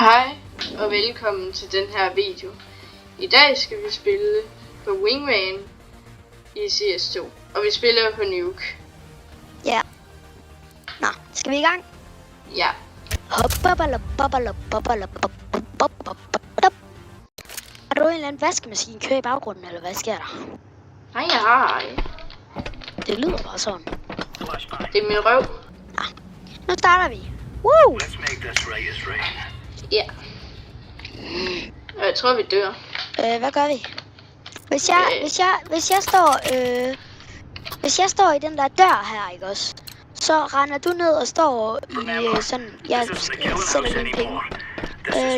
Hej og velkommen til den her video. I dag skal vi spille på Wingman i CS2, og vi spiller på Nuke. Ja. Nå, skal vi i gang? Ja. Har du en eller anden vaskemaskine kører i baggrunden, eller hvad sker der? Nej, jeg har ej. Det lyder bare sådan. Det er min røv. Nå, nu starter vi. Woo! Ja. Og jeg tror vi dør. Hvad gør vi? Hvis jeg står i den der dør her, ikke også? Så render du ned og står i sådan, jeg sætter mine penge.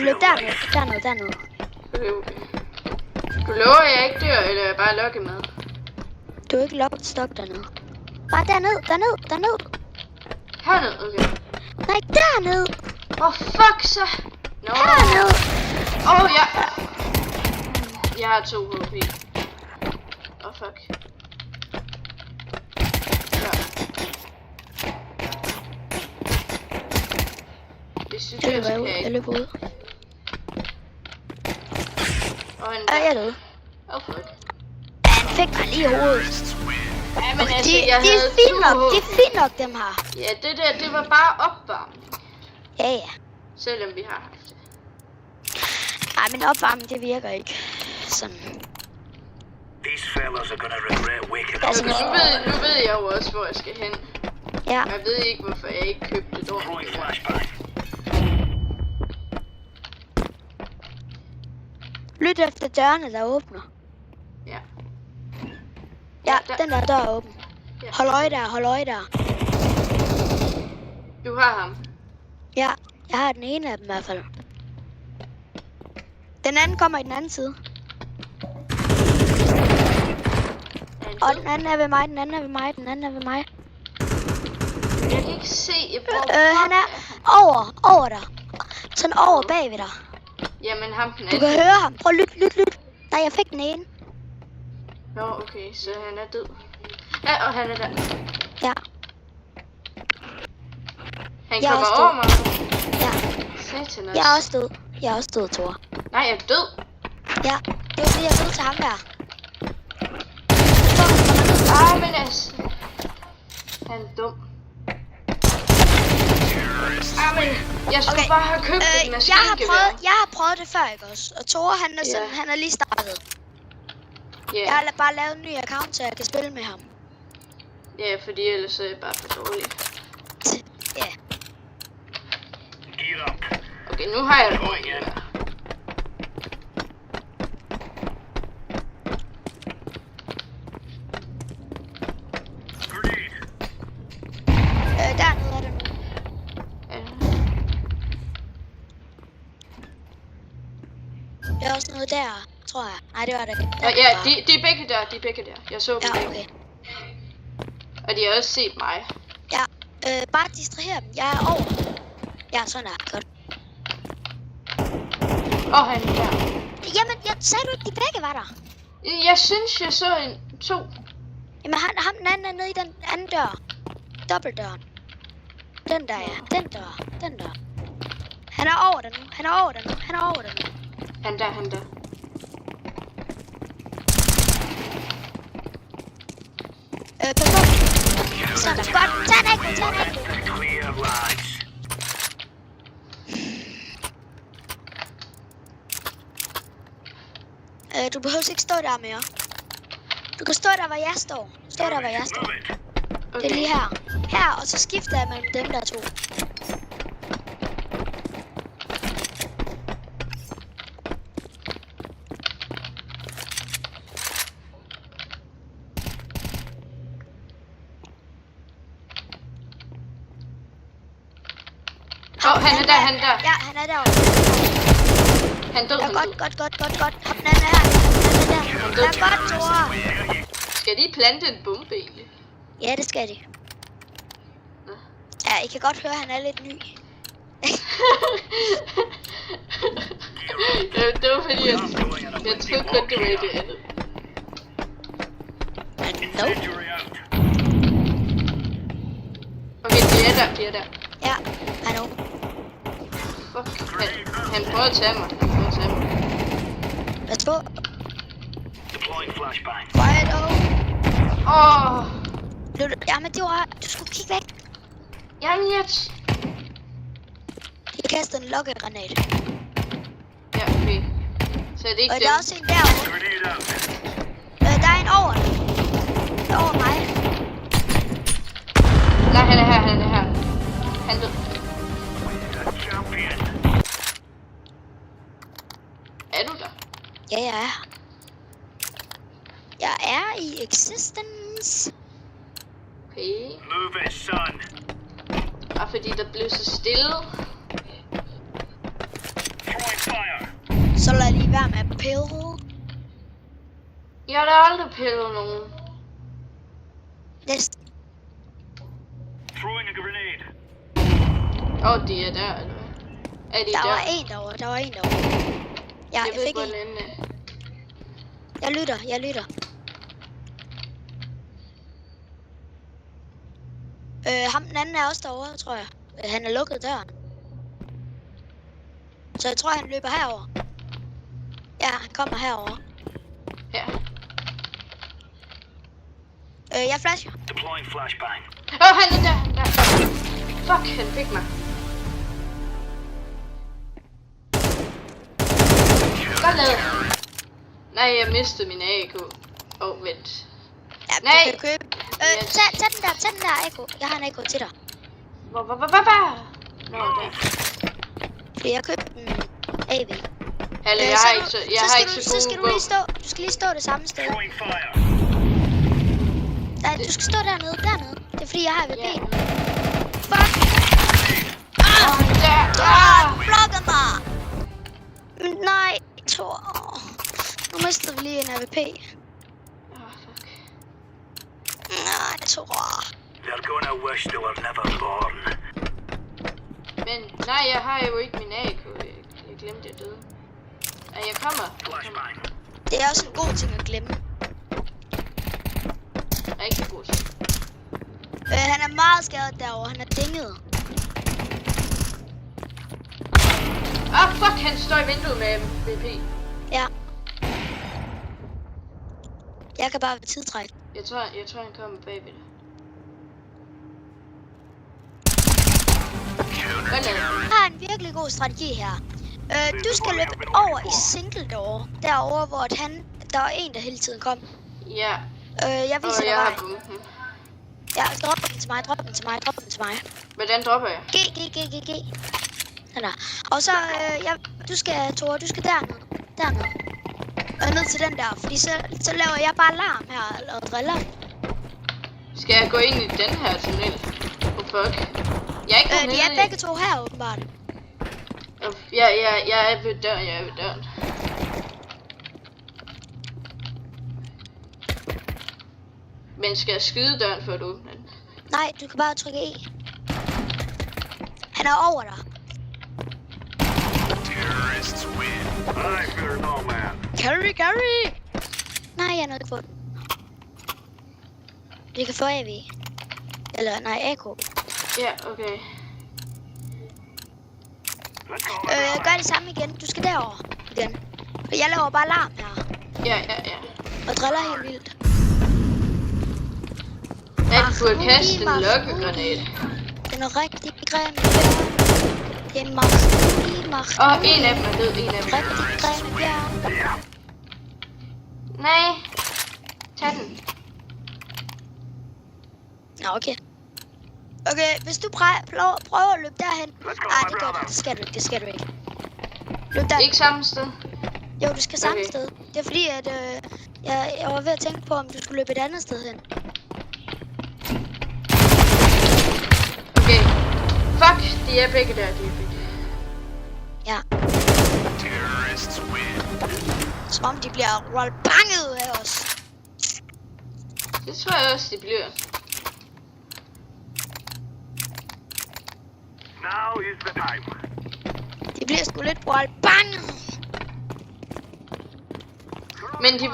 Løb derned. Okay. Du lover, at jeg ikke dør, eller er jeg bare lukke med? Du er ikke locked stock dernede. Bare derned. Herned, okay. Nej, derned. Fuck så. No. Herned. Ja. Jeg har 2 HP. Fuck. Ja. Hvis du dør, så kan jeg ikke. Jeg løber ud. Jeg er død. Fuck. Han fik mig lige i hovedet. Ja, men Okay, altså, det er fint nok, dem her. Ja, det var bare opvarmning. Ja. Selvom vi har haft det. Nej, men opvarmning, det virker ikke. Sådan. Altså, nu ved jeg jo også, hvor jeg skal hen. Ja. Jeg ved ikke, hvorfor jeg ikke købte det ordentligt. Lyt efter dørene, der åbner. Ja. Ja, den der dør er åben. Ja. Hold øje der. Du har ham. Ja, jeg har den ene af dem i hvert fald. Den anden kommer i den anden side. Og den anden er ved mig, Jeg kan ikke se, han er over der. Sådan over bagved dig. Jamen ham den Du anden. kan høre ham. Prøv lyt. Nej, jeg fik den ene. Nå, okay, så han er død. Ja, og han er der. Ja. Han Jeg er kommer også over mig. Ja. Satanas. Jeg er også død, Thor. Nej, jeg er død. Ja, det var fordi jeg døde til ham der. Men altså. Han er dum. Men jeg skulle bare have købt et maskingevær. Jeg har prøvet det før, ikke også? Og Thor, han er sådan, han er lige startet. Yeah. Jeg har bare lavet en ny account, så jeg kan spille med ham. Ja, fordi ellers er jeg bare for dårlig. Ja. Okay, nu har jeg det ordentligt. Dernede er det nu. Ja. Der er også noget der, tror jeg. Nej, det var det ikke. Ja, de er begge der. Jeg så dem Ja, begge. okay. Og de har også set mig. Ja, bare distraher dem. Jeg er over. Ja, sådan er godt. Han er der. Jamen, jeg sagde du ikke, de begge var der? Jeg synes, jeg så en 2. Jamen, ham den anden er nede i den anden dør. Dobbeltdøren. Den der, ja. Den dør. Han er over der nu. Han der. Pas på. Sådan, godt. Tag den ikke. Du behøver ikke stå der mere. Du kan stå der, hvor jeg står. Okay. Det er lige her. Her, og så skifter jeg mellem dem der to. Han er der. Ja, han er derovre. Han død. Godt. Hop, den anden er her. Den er godt, Thor. Skal de plante en bombe egentlig? Ja, det skal de. Ja, I kan godt høre, at han er lidt ny. Det var fordi, jeg troede godt, det var i det andet. Nope. Okay, de er der. Ja, I know. fuck. Han prøver at tage mig. Han prøver at tage mig. Værsgo. Deploying flashbang. Quiet, oh. Jamen, det var... Du skulle kigge væk. Jamen, jeg... Jeg kastede en lokkegranat. Ja, okay. Så er det ikke Og dem. der er også en derovre. Grenade out. Der er en over dig. Over mig. Nej, han er her, han er her. Han ved. Champion. Er du der? Ja, jeg er. Jeg er i existence. Okay. Move it, son. Og fordi der blev så stille. Throwing fire. Så lad lige være med at pille. Jeg har da aldrig pillet nogen. Næsten. Throwing a grenade. De er der, eller hvad? Er de Der der? var en derovre. Der var en derovre. Ja, Jeg ved fik ikke, en. hvordan... Jeg lytter. Ham den anden er også derovre, tror jeg. Han er lukket døren. Så jeg tror, han løber herover. Ja, han kommer herover. Ja. Jeg flasher. Deploying flashbang. Han er der, han er der. Fuck, han fik mig. Godt lavet. Nej, jeg mistede min AK. Vent. Ja, Nej. du kan købe. Tag den der AK. Jeg har en AK til dig. Hvor? Nå, der. Fordi jeg købte en AV. Halle, jeg har ikke så gode våben. Du skal lige stå det samme sted. Throwing fire. Nej, du skal stå dernede. Det er fordi, jeg har VP. Ja. Fuck! Der. Blokker mig! Nej, Thor. Nu mistede vi lige en AVP. Fuck. Nej, Thor. They're gonna wish they were never born. Men, nej, jeg har jo ikke min AK. Jeg glemte, jeg døde. Nej, jeg kommer. Flashbang. Det er også en god ting at glemme. Rigtig god. Han er meget skadet derovre. Han er dinget. Fuck, han står i vinduet med VP. Ja. Jeg kan bare ved tidtræk. Jeg tror han kommer bagved dig. Hvad laver du? Jeg har en virkelig god strategi her. Du skal løbe over i single door. Derovre, hvor der var en, der hele tiden kom. Ja. Jeg viser dig jeg har vejen. bomben. Ja, drop den til mig. Hvordan dropper jeg? G. Sådan der. Og så, du skal derned. Og ned til den der, fordi så laver jeg bare larm her, og driller. Skal jeg gå ind i den her tunnel? Fuck. Jeg er ikke De nede er i- begge to her, åbenbart. Jeg er ved døren, Men skal jeg skyde døren for at åbne den? Nej, du kan bare trykke E. Han er over dig. Terrorists win. I fear no man. Carry! Nej, jeg nåede ikke på den. Vi kan få AV. Eller, nej, AK. Ja, okay. Let's go. Jeg gør det samme igen. Du skal derover igen. Og jeg laver bare larm her. Ja. Og driller helt vildt. Jeg burde kaste en lokkegranat. Den er rigtig grim. Det er Max. En af dem er død, Rigtig grimme bjerg. Nej. Tag den. Nå, okay. Okay, hvis du prøver at løbe derhen. Nej, det gør du. Det skal du ikke. Løb der. Ikke samme sted. Jo, du skal samme Okay. sted. Det er fordi, at jeg var ved at tænke på, om du skulle løbe et andet sted hen. Okay. Fuck, de er begge der, Ja. Terrorists win. Som om de bliver rollbanget af os. Det tror jeg også, de bliver. Now is the time. De bliver sgu lidt rollbanget. Men de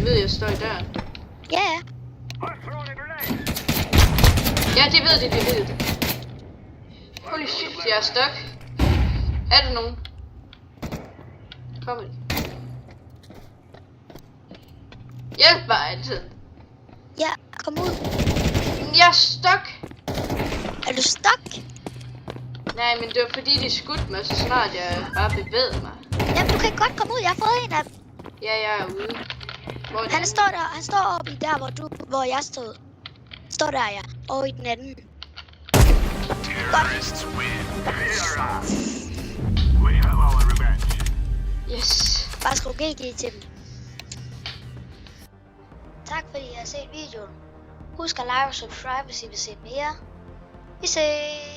ved, jeg står i døren. Ja, ja. I'm throwing a grenade. Ja, de ved det. Holy shit, jeg er stuck. Er der nogen? Kom ikke. Hjælp mig altid. Ja, kom ud. Jeg er stok. Er du stok? Nej, men det var fordi de skudte mig, så snart jeg bare bevægede mig. Jamen, du kan godt komme ud. Jeg har fået en af dem. Ja, jeg er ude. Hvor er den Han anden? står der. Han står oppe i der, hvor jeg stod. Står der, ja. Og i den anden. Terrorists win. Here, we have our revenge. Yes. Bare skriv GG til dem. Tak fordi I har set videoen. Husk at like og subscribe, hvis I vil se mere. Vi ses.